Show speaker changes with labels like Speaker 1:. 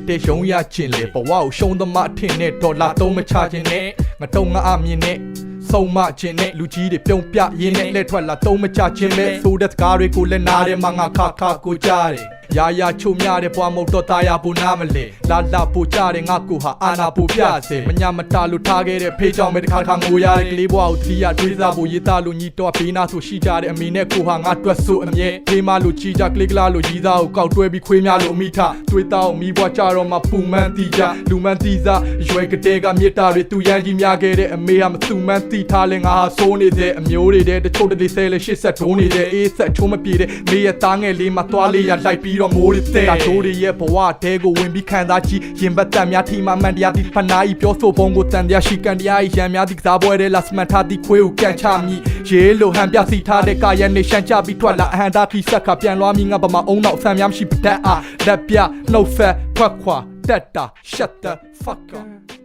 Speaker 1: တဲ့ရုံးရခြင်းလေဘဝကိုရှုံးသမားထင်နဲ့ဒေါ်လာသုံးမချခြင်းနဲ့ငါတုံးငါအမြင်နဲ့ဆုံးမခြင်းနဲ့လူကြီးတွေပြုံးပြရင်းနဲ့လက်ထွက်လာသုံးမချခြင်းပဲဆိုတဲ့စကားတွေကိုလည်းနားထဲမှာငါခါကိုကြားတယ်ရာရာချုံများတဲ့ဘွားမုတ်တော့တာယာပူနာမလဲလာပူကြတယ်ငါကိုဟာအာနာပူပြစေမညာမတာလို့ထားခဲ့တဲ့ဖေးကြောင့်ပဲတစ်ခါငိုရတဲ့ကလေးဘွားကိုတီးရတွေးစားဖို့ရေးသားလို့ညီတော့ဘေးနာဆိုရှိကြတဲ့အမေနဲ့ကိုဟာငါတွက်ဆိုအမြဲဖေးမလို့ချီကြကလေးကလားလို့ရီးသားကိုကောက်တွဲပြီးခွေးများလို့အမိထတွေးသားအောင်မိဘွားကြတော့မှပူမှန်းတီးကြလူမှန်းတီးစားရွယ်ကတဲ့ကမြေတာတွေသူရန်ကြီးများခဲ့တဲ့အမေဟာမသူမှန်းတီးထားလဲငါဟာစိုးနေတဲ့အမျိုးတွေတဲ့တချို့တည်းဆဲလဲရှစ်ဆက်ဒုံးနေတဲ့အေးဆက်ချိုးမပြေတဲ့မေရသားငယ်လေးမှသွားလေးရလိုက်ပြီးတော့မိုးတဲ့တာတိုးတွေရဲ့ဘဝတဲကိုဝင်ပြီးခံစားကြည့်ရင်ပတ်တန်များထိမှမှန်တရားဒီဖနာကြီးပြောဆိုပုံကိုတန်တရားရှိကန်တရားရံများဒီကစားပွဲတဲ့လက်စမန်ထားဒီခွေးကိုကန်ချမိရေလိုဟန်ပြစီထားတဲ့ကာယနဲ့ရှမ်းချပြီးထွက်လာအဟန်သားထိဆက်ကပြန်လွှားမိငါဗမာအုံနောက်ဆန်များမရှိပဒတ်အားလက်ပြနှုတ်ဖက်ခွက်ခွာတက်တာ shut the fuck up